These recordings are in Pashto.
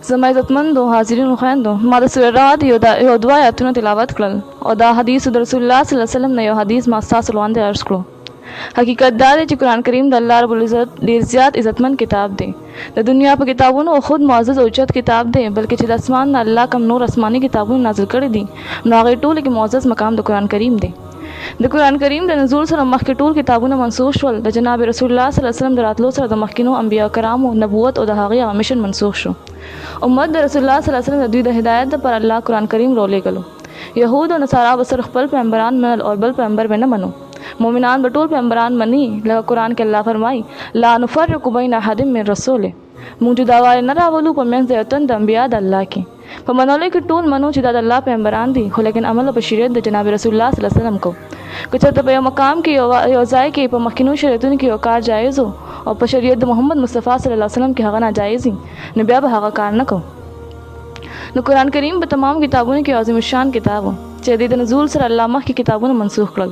زما عزتمندو حاضرینو خویندو ما د سورې رعد یو دوه آیتونه تلاوت کړل او دا حدیث د رسول الله صلی الله علیه وسلم نه یو حدیث ما ستاسو وړاندې عرض کړو. حقیقت دا دی چې قرآن کریم د الله رب العزت ډېر زیات عزتمن کتاب دی. د دنیا په کتابونو خود معزز او اوچت کتاب دی، بلکې چې د اسمان نه الله کم نور آسماني کتابونه نازل کړي دي نو هغې ټولو کې معزز مقام د قرآن کریم دی. د قرآن کریم د نزول سره مخکې ټول کتابونه منسوخ شول. د جناب رسول الله صلی الله علیه وسلم د راتلو سره د مخکینو انبیا کرامو نبوت او د هغې هغه مشن منسوخ شو. امت د رسول الله صلی الله علیه وسلم د دوی د هدایت لپاره الله قرآن کریم راولېږلو. یهود او نصارا به صرف خپل پیغمبران منل او بل پیغمبر به نه منو. مؤمنان به ټول پیغمبران مني، لکه قرآن کې الله فرمایي لا نفرق بین احد من رسوله، موږ جداوالی نه راولو په منځ د یو تن د انبیا د الله کې. په منلو کې ټول منو چې دا د الله پیغمبران دي، خو لیکن عمل په شریعت د جناب رسول الله صلی الله علیه وسلم کو. که چېرته په یو مقام کې یو ځای کې په مخکینو شریعتونو کې یو کار جایز او په شریعت د محمد مصطفی صلی الله علیه وسلم کې هغه ناجایز وي نو بیا به هغه کار نه کوو. نو قرآن کریم په تمام کتابونو کې عظیم الشان کتاب و چې د نزول سره الله مخکې کتابونه منسوخ کړل.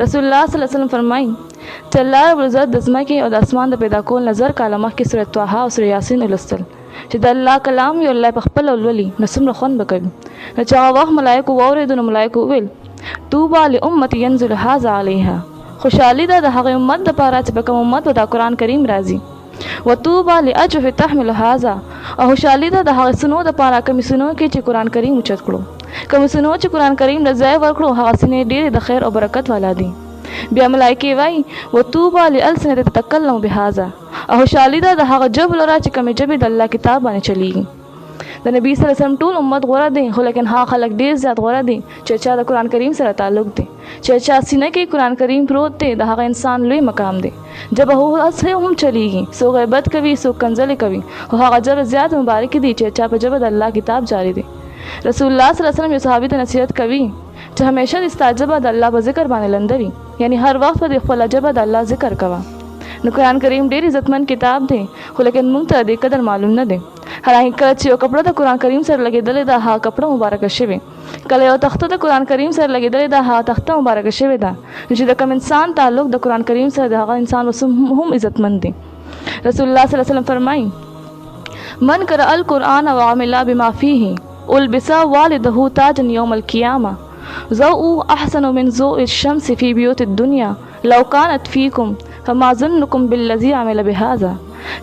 رسول الله صلی الله علیه وسلم فرمایي چې الله رب العزت د ځمکې او د اسمان د پیدا کول نظر کاله مخکې سورة طه او سورة یاسین ولوستل چې د الله کلام وي الله په خپله ولولي نو څومره خوند به کوي. نو چې هغه وخت ملایکو واورېدو نو ملایکو وویل طوبی لامة ینزل هذا علیها، خوشحالي ده د هغې امت دپاره چې په کوم امت به دا قرآن کریم راځي. وطوبی لاجوف تحمل هذا، او خوشحالي ده د هغې سنو دپاره کومې سنو کې چې قرآن کریم اوچت کړو. کومې سنو چې قرآن کریم له ځای ورکړو هغه سنې ډېرې د خیر او برکت والا دي. بیا ملایکې وایي وطوبی لالسنة تتکلم بهذا، او خوشحالي ده د هغه ژبو لره چې کومې ژبې د الله کتاب باندې چلیږي. د نبی صلی الله علیه وسلم ټول امت غوره دی، خو لیکن هغه خلک ډېر زیات غوره دي چې چا د قرآن کریم سره تعلق دی، چې چا سینه کې قرآن کریم پروت دی، د هغه انسان لوی مقام دی. جب هغه هم چلیږي، څوک غیبت کوي څوک کنځلې کوي، خو هغه ژبه زیات مبارک دي چې چا په ژبه د الله کتاب جاری دی. رسول الله صلی الله علیه وسلم یو صحابي ته نصیحت کوي چې همیشه د ستا ژبه د الله په ذکر باندې لنده وي، یعنی هر وخت په خپله ژبه د الله ذکر کوه. نو قرآن کریم ډېر عزتمن کتاب دی، خو لیکن موږ ته د قدر معلوم نه دی. حالانکه کله چې یو کپړه د قرآن کریم سره لګېدلې ده هغه کپړه مبارکه شوې، کله یو تخته د قرآن کریم سره لګېدلې ده هغه تخته مبارکه شوې ده. نو چې د کوم انسان تعلق د قرآن کریم سره د هغه انسان هم عزتمند دی. رسول الله صلی الله علیه وسلم فرمایي من قرأ القرآن وعمل بما فيه البس والده تاجا یوم القیامه ضوء احسن من ضوء الشمس في بيوت الدنيا لو كانت فيكم فما ظنكم بالذي عمل بهذا.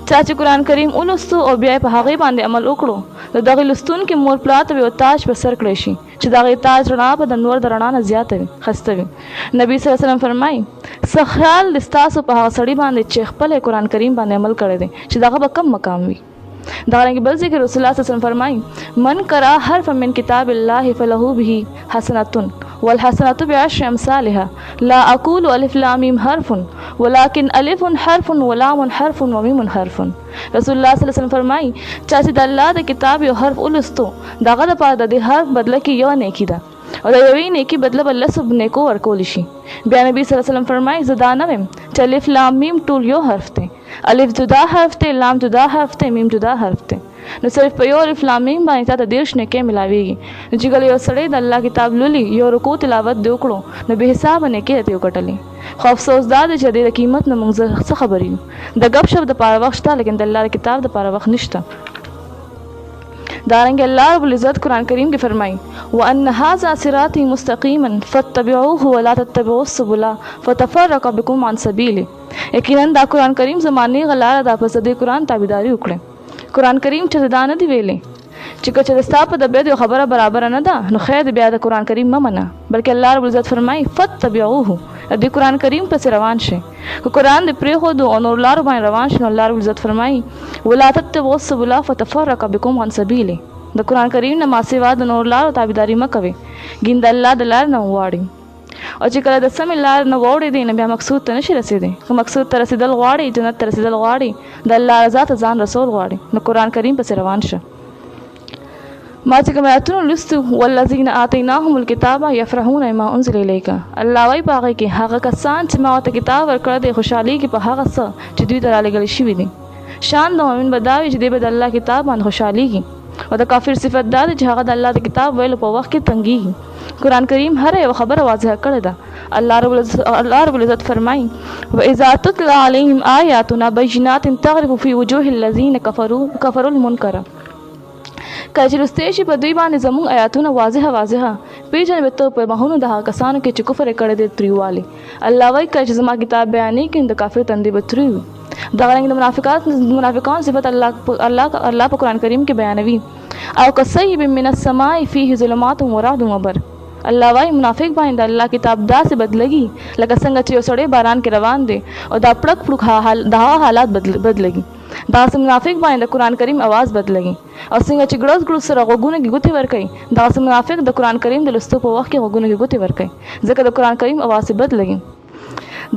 چا چې قرآن کریم ولوستو او بیا په هغې باندې عمل وکړو د دغې لوستونکي مور پلار ته به یو تاج په سر کړی شي چې د هغې تاج رڼا به د نور د رڼا نه زیاته وي ښایسته وي. نبي صلی الله علیه وسلم فرمایي څه خیال د ستاسو په هغه سړي باندې چې خپل قرآن کریم باندې عمل کړی دی چې دغه به کم مقام وي. دغرنګه بل ځای کې رسول الله صلی الله علیه وسلم فرمایي من قرأ حرفا من کتاب الله فله به حسنة والحسنة بعشر أمثالها لا أقول ألف لام ميم حرف ولكن ألف حرف ولام حرف وميم حرف. رسول الله صلی الله علیه وسلم فرمایي چا چې د الله د کتاب یو حرف ولوستو دغه دپاره د دې حرف بدله کې یو نیکي ده او د یوې نیکي بدله به لسو نیکو ورکولی شي. بیا نبي صلی الله علیه وسلم فرمایي زه دا نه ویم چې الف لام میم ټول یو حرف دی، الف جدا حرف دی، لام جدا حرف دی، میم جدا حرف دی. نو صرف په یو الف لام میم باندې تا ته 30 نیکۍ ملاویږي. نو چې کله یو سړی د الله کتاب لولي یو رکوع تلاوت دې وکړو نو بې حسابه نیکۍ ته یې وګټلې. خو افسوس دا دی چې د قیمت نه موږ څه خبر یو. د ګپ شپ دپاره وخت شته لیکن د الله د کتاب دپاره وخت نشته. دارنګه الله رب العزت قرآن کریم کې فرمایي وان هذا صراطي مستقیما فاتبعوه ولا تتبعوا السبل فتفرق بكم عن سبیله. یقینا دا قرآن کریم زمانه غلاره دا پس د قرآن تابعداري وکړي. قرآن کریم چې دا نه دی ویلې چې که چېرې ستا په طبیعت یو خبره برابره نه ده نو خیر بیا د قرآن کریم مه منه، بلکې الله رب العزت فرمایي فتبعوه د قرآن کریم پسې روان شي. که قرآن دې پرېښودو او نور لارو باندې روان شي نو الله رب العزت فرمایي ولا تتبعوا السبل فتفرق بكم عن سبیله. د قرآن کریم نه ما سوا د نور لارو تابعداري مه کوئ، ګین د الله د لارې نه وواړئ. او چې کله د سمې لارې نه واوړېدئ نو بیا مقصود ته نشي رسېدی. که مقصود ته رسېدل غواړئ، جنت ته رسېدل غواړئ، د الله رضا ته ځان رسول غواړئ نو قرآن کریم پسې روان شه. ما چې کوم آیتونه لوستو والذین آتیناهم الکتاب یفرحون بما انزل الیک، الله وایي په هغې کې هغه کسان چې ما ورته کتاب ورکړی دی خوشحالېږي په هغه څه چې دوی ته رالېږلي شوي دي. شان د مؤمن به دا وي چې دی به د الله کتاب باندې خوشحالېږي، او د کافر صفت دا دی چې هغه د الله د کتاب ویلو په وخت کې تنګېږي. قرآن کریم هر یو خبره واضحه کړې ده. الله رب العزت فرمایي واذا تتلى عليهم آیاتنا بینات تعرف فی وجوه الذین کفروا المنکر. کله چې لوستی شي په دوی باندې زموږ آیاتونه واضحه پیژنې به ته په مخونو د هغه کسانو کې چې کفر یې کړی دی تریووالی. الله وایي کله چې زما کتاب بیانې کړي د کافر تندې به تروي وي. دغه رنګ د منافقانو صفت الله په قرآن کریم کې بیانوي. او کصیب من السماء فیه ظلمات ورعد وبرق. الله وایي منافق باندې الله کتاب داسې بدلږي لکه څنګه چې یو سړی باران کې روان دی او دا پړک پړک دا حالات بدلږي. داسې منافق باندې د قرآن کریم आवाज بدلږي او څنګه چې ګړز سره غوږونه کې ګوتې ورکوي داسې منافق د قرآن کریم د لوستو په وخت کې غوږونه کې ګوتې ورکوي ځکه د قرآن کریم आवाज بدلږي.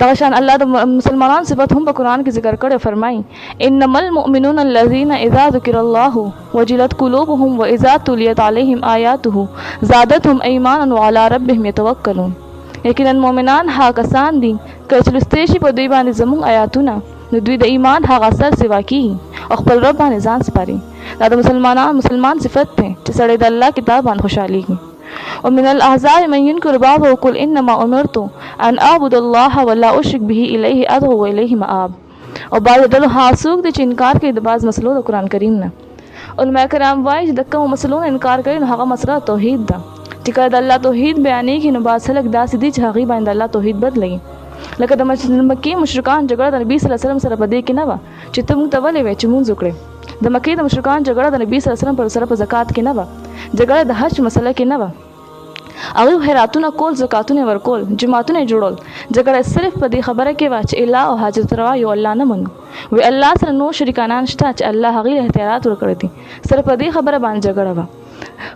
دغه شان الله د مسلمانانو صفت هم په قرآن کې ذکر کړي. فرمایي انما المؤمنون الذين اذا ذكر الله وجلت قلوبهم واذا تليت عليهم آياته زادتهم ايمانا وعلى ربهم يتوکلون. یقینا مؤمنان هغه کسان دي چې لوستي شي په دوی باندې زموږ آیاتونه نو دوی د ایمان هغه اثر سوا کیږي او خپل رب باندې ځان سپاري. دا د مسلمان صفت دی چې سړی د الله کتاب باندې خوشحاليږي. ومن الاحزاب من ينكر بعضه ويقول انما امرت ان اعبد الله ولا اشرك به اليه ادعو واليه مآب. او بعض ډلو هغه څوک دي چې انکار کوي د بعض مسلو د قرآن کریم نه. علماء کرام وایي چې د کوم مسلو نه انکار کوي نو هغه مسله توحید ده. چې کله د الله توحید بیانېږي نو بعض خلک داسې دي چې هغوی باندې الله توحید بدلوي. لکه د مکې مشرکان جګړه د نبي صلی الله علیه وسلم سره په دې کې نه وه چې ته موږ ته ولې وایې چې مونځ وکړې. د مکې د مشرکان جګړه د نبي صلی الله علیه وسلم سره په زکات کې نه وه. جګړه د حج مسله کې نه وه. هغوی خیراتونه کول، زکاتونه ورکول، جماعتونه جوړول. جګړه صرف په دې خبره کې وه چې الله او حاجت روا یو الله نه منو. وی الله سره نور شریکانان شته چې الله هغوی له اختیارات ورکړي دي. صرف په دې خبره باندې جګړه وه.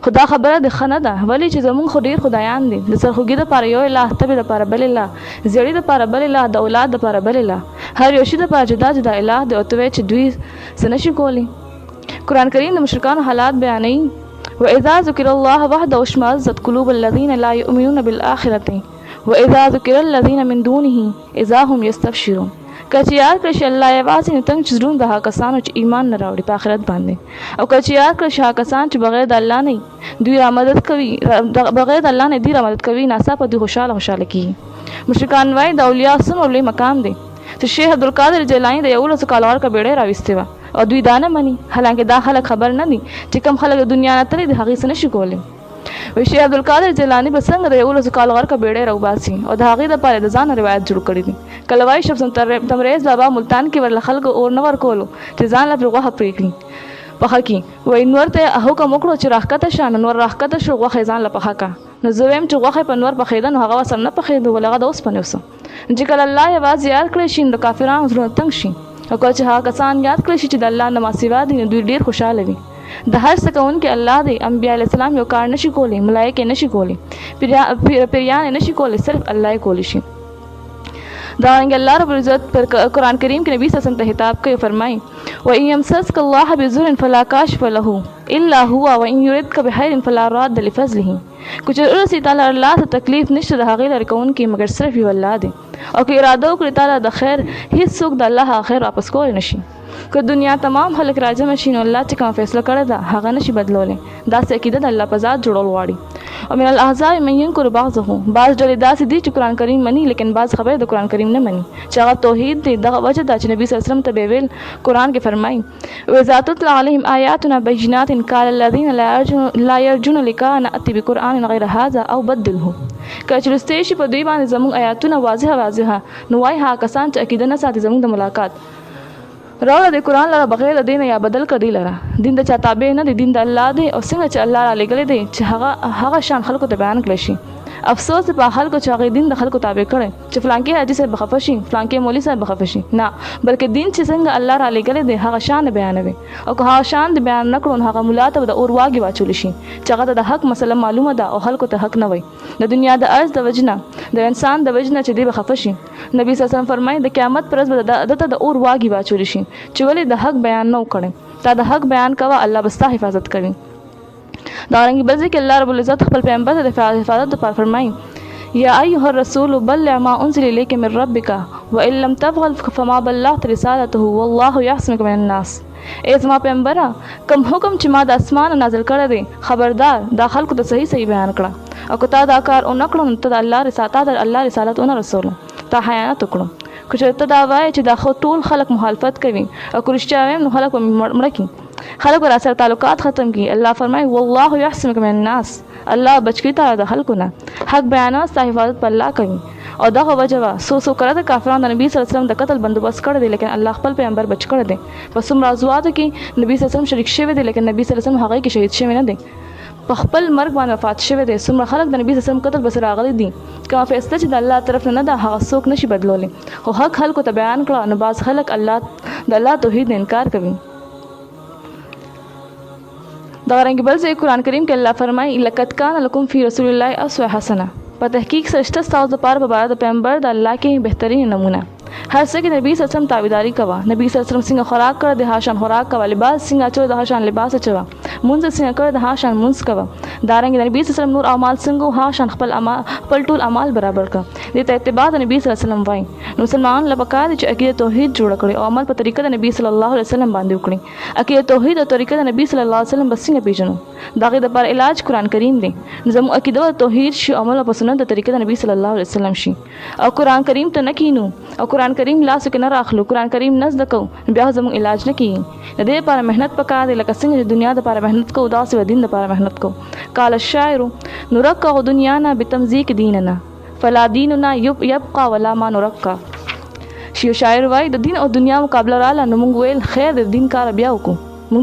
خو دا خبره د ښه نه ده ولې چې زموږ خو ډېر خدایان دي. د سرخوږي دپاره یو الله، تبې دپاره بل الله، زیړي دپاره بل الله، د اولاد دپاره بل الله. هر یو شي دپاره جدا جدا الله دی او ته وایې چې دوی څه نشي کولی. قرآن کریم د مشرکانو حالات بیانوي. وإذا ذكر الله وحده اشمئزت قلوب الذين لا يؤمنون بالآخرة وإذا ذكر الذين من دونه إذا هم يستبشرون. کله چې یاد کړی شي الله یوازې نو تنګ زړونه د هغه کسانو چې ایمان نه راوړي په آخرت باندې. او کله چې یاد کړی شي هغه کسان چې بغیر د الله نه دوی را مدد کوي، بغیر د الله نه دوی را مدد کوي، ناڅاپه دوی خوشحاله کېږي. مشرکان وایي د اولیاء څومره لوی مقام دی چې شیخ عبدالقادر جیلاني د 1100 کاله ورکه بیړۍ راویستې وه او دوی دا نه مني. حالانکه دا خلک خبر نه دي چې کوم خلک د دنیا نه تللي دي هغوی څه نشي کولی. وایي شیخ عبدالقادر جیلاني به څنګه د 1100 کاله ورکه بیړۍ راوباسي او د هغې دپاره د ځان روایت جوړ کړي دي. کله وایي شمس تبریز بابا ملتان کې ورله خلکو اور نه ورکولو چې ځان له پرې غوښه پرې کړي پخه کړي. وایي نور ته حکم وکړو چې راښکته شه، نو نور راښکته شو، غوښه یې ځان له پخه کړه. نو زه وایم چې غوښه په نور پخېده نو هغه ورسره نه پخېدو ولې هغه د اوسپنې وسه. چې کله الله یوازې یاد کړی شي نو د کافرانو زړونه تنګ شي او کله چې هغه کسان یاد کړی شي چې د الله نه ما سوا دي نو دوی ډېر خوشحاله وي. د هر څه کوونکی الله دی. انبیا علیه السلام یو کار نشي کولی، ملایکې نشي کولی، پیریان نشي کولی، صرف الله یې کولی شي. دا رنګ الله رب العزت پر قرآن کریم کې نبی صلی الله علیه وسلم ته خطاب کوي. فرمایي وإن يمسسك الله بضر فلا کاشف له الا هو وإن يردك بخير فلا راد لفضله. که چې ورسي تعالی الله ته تکلیف نشته د هغې لرې کوونکی مګر صرف یو الله دی. او که اراده وکړي تعالی د خیر هېڅوک د الله هغه خیر واپس کولی نشي. که دنیا تمام خلک راجمع شي نو الله چې کومه فیصله کړې ده هغه نشي بدلولی. داسې عقیده د الله په ذات جوړول غواړي. او من الاحزاب من ينكر بعضه. بعض ډلې داسې دي چې قرآن کریم مني لیکن بعض خبرې د قرآن کریم نه مني چې هغه توحید دی. دغه وجه ده چې نبي صلی الله علیه وسلم ته به ویل قرآن کې فرمایي وإذا تتلى عليهم آياتنا بينات قال الذين لا يرجون لقاءنا نأتي بقرآن غير هذا أو بدله. کله چې لوستی شي په دوی باندې زموږ آیاتونه واضحه نو وایي هغه کسان چې عقیده نه ساتي زموږ د ملاقات راوړه د قرآن لره بغیر د دې نه یا بدل کړه دی لره. دین د چا تابع نه دی، دین د الله دی. او څنګه چې الله را لېږلی دی چې هغه شان خلکو ته بیان کړی شي. افسوس په خلکو چې هغې دین د خلکو تابع کړی چې فلانکې حاجي صاحب به خفه شي، فلانکې مولي صاحب به خفه شي. نه، بلکې دین چې څنګه الله را لېږلی دی هغه شان بیانوي. او که هغه شان د بیان نه کړو نو هغه ملا ته به د اور واګې واچولی شي چې هغه ته د حق مسله معلومه ده او خلکو ته حق نه وایي. د دنیا د عرض د وجې نه، د انسان د وجې نه چې دی به خفه شي. نبي صلی الله علیه وسلم فرمایي د قیامت پر ورځ به دته د اور واګې واچولی شي چې ولې د حق بیان نه وکړې. تا د حق بیان کوه الله به ستا حفاظت کوي. دا رنګې بل ځای کې الله رب العزت خپل پیغمبر ته د حفاظت دپاره فرمایي یا ایها الرسول بلغ ما انزل الیک من ربک وان لم تفعل فما بلغت رسالته والله یعصمک من الناس. ای زما پیغمبره کوم حکم چې ما د اسمانه نازل کړی دی خبردار دا خلکو ته صحیح بیان کړه. او که تا دا کار ونه کړو نو ته د الله رسالت ونه رسولو، تا خیانت وکړو. که چېرته دا وایې چې دا خو ټول خلک مخالفت کوي او که رښتیا وایم نو خلک به مې مړه کړي. خلق ور سره تعلقات ختم کی. الله فرمایي والله يحسمك من الناس، الله بچ کی تا د خلکو نه. حق بیان ستا حفاظت په الله کوي. او دغه وجه وا سو کړه د کافرانو د نبی صلی الله علیه وسلم د قتل بندوبست کړی دی، لیکن الله خپل پیغمبر بچ کړی دی. په څومره ازواتو کې نبی صلی الله علیه وسلم شریک شوی دی، لیکن نبی صلی الله علیه وسلم هغه کې شهید شوی نه دی، په خپل مرګ باندې وفات شوی دی. څومره خلک د نبی صلی الله علیه وسلم قتل بس راغلي دي. کومه فیصله چې د الله طرف نه ده هغه څوک نشي بدلولی. خو حق خلکو ته بیان کړه نو بعض خلک د الله توحید نه انکار کوي. دا رنګ بل ځای قرآن کریم کې الله فرمایي لقد کان لکم فی رسول الله اسوه حسنه، په تحقیق سره شته ستاسو لپاره په باره د پیغمبر د الله کې بهترین نمونه. هر څه کې نبی صلی الله علیه وسلم تابعداري کوه. نبی صلی الله علیه وسلم څنګه خوراک کړ د هاشان خوراک کوه، لباس څنګه اچول د هاشان لباس اچوه، مونځ څنګه کړ د هاشان مونځ کوه. دارنګ نبی صلی الله علیه وسلم نور اعمال څنګه هاشان خپل ټول اعمال برابر کړ. دې ته اتباع د نبی صلی الله علیه وسلم وایي. نو مسلمان له پکار چې عقیده توحید جوړ کړي او عمل په طریقه د نبی صلی الله علیه وسلم باندې وکړي. عقیده توحید او طریقه د نبی صلی الله علیه وسلم بس څنګه پیژنو؟ دغه د پر علاج قرآن کریم دی. زموږ عقیده توحید شي، عمل په سنت د طریقه د نبی صلی الله علیه وسلم شي. او قرآن کریم ته نه کینو او قرآن کریم لاس کې نه راخلو، قرآن کریم نه زده کوو، بیا زموږ علاج نه کیږي. د دې لپاره محنت پکار دی، لکه څنګه چې دنیا د لپاره محنت کوو داسې د دین د لپاره محنت کوو. قال الشاعر نرقع دنیانا بتمزیق دیننا فلا دیننا یبقى ولا ما نرقع. شاعر وایي د دین او دنیا مقابله رااله نو موږ ویل خیر د دین کار بیا وکړو. موږ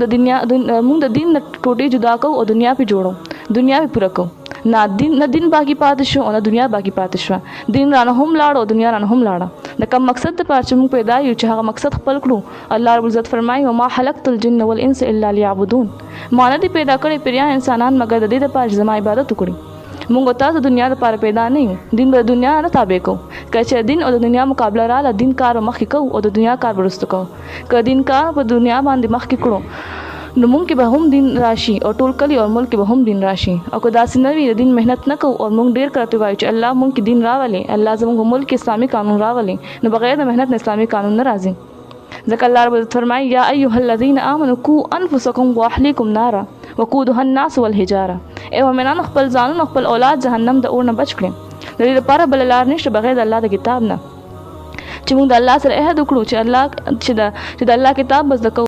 د دین نه ټوټې جدا کوو او دنیا پې جوړو، دنیا پې پوره کوو. نه دین باقي پاتې شو او نه دنیا باقي پاتې شوه. دین رانه هم لاړ او دنیا رانه هم لاړه. د کوم مقصد دپاره چې موږ پیدا یو چې هغه مقصد خپل کړو. الله رب العزت فرمایي وما خلقت الجن والانس الا ليعبدون، ما نه دي پیدا کړی پیریان انسانان مګر د دې دپاره چې زما عبادت وکړي. موږ تاسو دنیا دپاره پیدا نه یو، دین به د دنیا نه تابع کوو. که چې دین او د دنیا مقابله رااله دین کار به مخکې کوو او د دنیا کار به وروسته کوو. که دین کار په دنیا باندې مخکې کړو نو مونږ کې به هم دین راشي او ټول کلی او ملک کې به هم دین راشي. او که داسې نه وي د دین محنت نه کوو او مونږ ډېر کراته وایو چې الله مونږ کې دین راولي، الله زموږ ملک کې اسلامي قانون راولي، نو بغیر د محنت نه اسلامي قانون نه راځي. ځکه الله رب العزت فرمایي یا ایها الذین آمنوا قوا انفسکم واهلیکم نارا وقودها الناس والحجاره. ای مؤمنانو خپل ځانونه خپل اولاد جهنم د اور نه بچ کړئ. د دې لپاره بله لار نشته بغیر د الله د کتاب نه، چې موږ د الله سره عهد وکړو چې د الله کتاب به زده کوو.